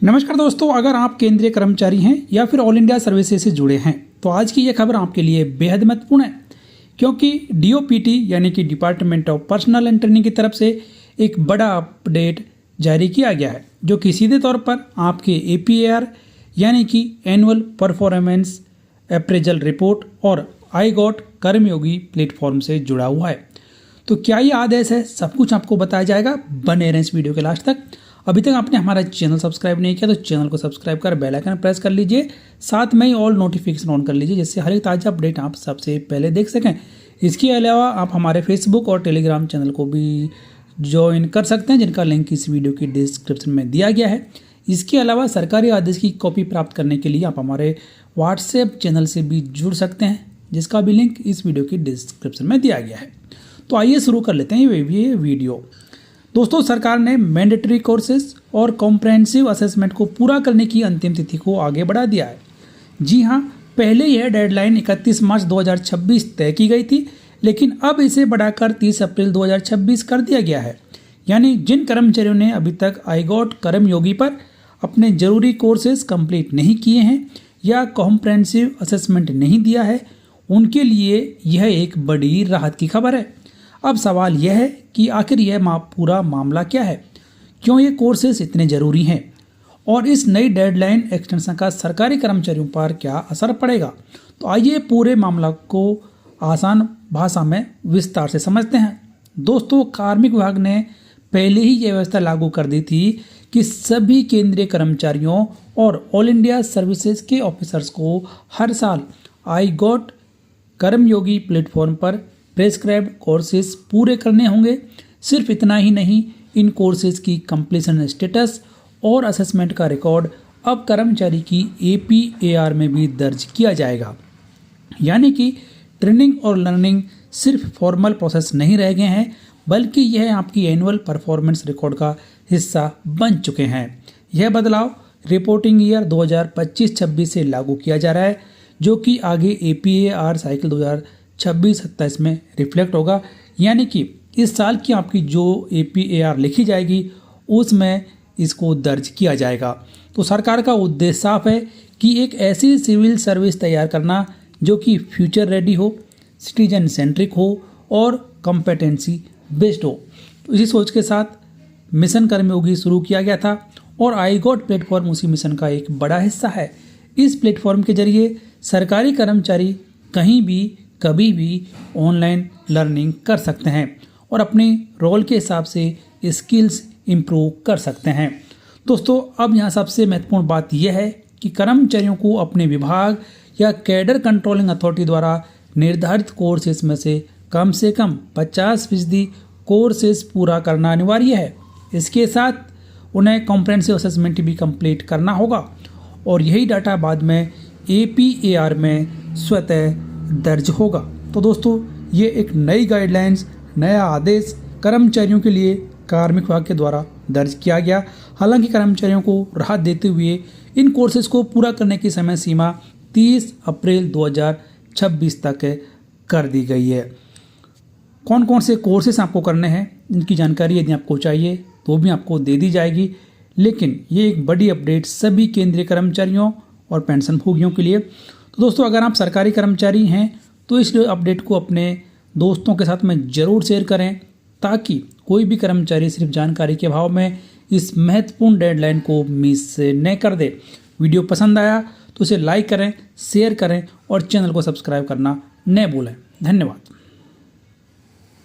नमस्कार दोस्तों, अगर आप केंद्रीय कर्मचारी हैं या फिर ऑल इंडिया सर्विसेज से जुड़े हैं तो आज की ये खबर आपके लिए बेहद महत्वपूर्ण है, क्योंकि डीओपीटी यानी कि department of personal and training की तरफ से एक बड़ा अपडेट जारी किया गया है, जो कि सीधे तौर पर आपके एपीएआर यानी कि एनुअल परफॉर्मेंस अप्रेजल रिपोर्ट और आई गॉट कर्मयोगी प्लेटफॉर्म से जुड़ा हुआ है। तो क्या ये आदेश है, सब कुछ आपको बताया जाएगा। बने रहें इस वीडियो के लास्ट तक। अभी तक आपने हमारा चैनल सब्सक्राइब नहीं किया तो चैनल को सब्सक्राइब कर बेल आइकन प्रेस कर लीजिए, साथ में ही ऑल नोटिफिकेशन ऑन कर लीजिए, जिससे हर एक ताज़ा अपडेट आप सबसे पहले देख सकें। इसके अलावा आप हमारे फेसबुक और टेलीग्राम चैनल को भी ज्वाइन कर सकते हैं, जिनका लिंक इस वीडियो की डिस्क्रिप्शन में दिया गया है। इसके अलावा सरकारी आदेश की कॉपी प्राप्त करने के लिए आप हमारे व्हाट्सएप चैनल से भी जुड़ सकते हैं, जिसका भी लिंक इस वीडियो की डिस्क्रिप्शन में दिया गया है। तो आइए शुरू कर लेते हैं ये वीडियो। दोस्तों, सरकार ने मैंडेटरी कोर्सेज और कॉम्प्रहेंसिव असेसमेंट को पूरा करने की अंतिम तिथि को आगे बढ़ा दिया है। जी हाँ, पहले यह डेडलाइन 31 मार्च 2026 तय की गई थी, लेकिन अब इसे बढ़ाकर 30 अप्रैल 2026 कर दिया गया है। यानी जिन कर्मचारियों ने अभी तक आई गॉट कर्मयोगी पर अपने जरूरी कोर्सेज कंप्लीट नहीं किए हैं या कॉम्प्रहेंसिव असेसमेंट नहीं दिया है, उनके लिए यह एक बड़ी राहत की खबर है। अब सवाल यह है कि आखिर यह पूरा मामला क्या है, क्यों ये कोर्सेज इतने ज़रूरी हैं और इस नई डेडलाइन एक्सटेंशन का सरकारी कर्मचारियों पर क्या असर पड़ेगा। तो आइए पूरे मामला को आसान भाषा में विस्तार से समझते हैं। दोस्तों, कार्मिक विभाग ने पहले ही यह व्यवस्था लागू कर दी थी कि सभी केंद्रीय कर्मचारियों और ऑल इंडिया सर्विसेज के ऑफिसर्स को हर साल आई गॉट कर्मयोगी प्लेटफॉर्म पर प्रेस्क्राइब्ड कोर्सेज पूरे करने होंगे। सिर्फ इतना ही नहीं, इन कोर्सेज की कंप्लीशन स्टेटस और असेसमेंट का रिकॉर्ड अब कर्मचारी की एपीएआर में भी दर्ज किया जाएगा। यानी कि ट्रेनिंग और लर्निंग सिर्फ फॉर्मल प्रोसेस नहीं रह गए हैं, बल्कि यह आपकी एनुअल परफॉर्मेंस रिकॉर्ड का हिस्सा बन चुके हैं। यह बदलाव रिपोर्टिंग ईयर 2025-26 से लागू किया जा रहा है, जो कि आगे एपीएआर साइकिल 2026-27 में रिफ्लेक्ट होगा। यानी कि इस साल की आपकी जो एपीएआर लिखी जाएगी उसमें इसको दर्ज किया जाएगा। तो सरकार का उद्देश्य साफ है कि एक ऐसी सिविल सर्विस तैयार करना जो कि फ्यूचर रेडी हो, सिटीजन सेंट्रिक हो और कॉम्पिटेंसी बेस्ड हो। तो इसी सोच के साथ मिशन कर्मयोगी शुरू किया गया था और आई गॉट प्लेटफॉर्म उसी मिशन का एक बड़ा हिस्सा है। इस प्लेटफॉर्म के जरिए सरकारी कर्मचारी कहीं भी कभी भी ऑनलाइन लर्निंग कर सकते हैं और अपने रोल के हिसाब से स्किल्स इम्प्रूव कर सकते हैं। दोस्तों, अब यहाँ सबसे महत्वपूर्ण बात यह है कि कर्मचारियों को अपने विभाग या कैडर कंट्रोलिंग अथॉरिटी द्वारा निर्धारित कोर्सेज में से कम 50% कोर्सेज पूरा करना अनिवार्य है। इसके साथ उन्हें कॉम्प्रहेंसिव असेसमेंट भी कंप्लीट करना होगा और यही डाटा बाद में एपीएआर में स्वतः दर्ज होगा। तो दोस्तों, ये एक नई गाइडलाइंस, नया आदेश कर्मचारियों के लिए कार्मिक विभाग के द्वारा दर्ज किया गया। हालांकि कर्मचारियों को राहत देते हुए इन कोर्सेज को पूरा करने की समय सीमा 30 अप्रैल 2026 तक कर दी गई है। कौन कौन से कोर्सेज आपको करने हैं, इनकी जानकारी यदि आपको चाहिए तो भी आपको दे दी जाएगी। लेकिन ये एक बड़ी अपडेट सभी केंद्रीय कर्मचारियों और पेंशन भोगियों के लिए। तो दोस्तों, अगर आप सरकारी कर्मचारी हैं तो इस अपडेट को अपने दोस्तों के साथ में ज़रूर शेयर करें, ताकि कोई भी कर्मचारी सिर्फ जानकारी के अभाव में इस महत्वपूर्ण डेडलाइन को मिस न कर दे। वीडियो पसंद आया तो इसे लाइक करें, शेयर करें और चैनल को सब्सक्राइब करना न भूलें। धन्यवाद।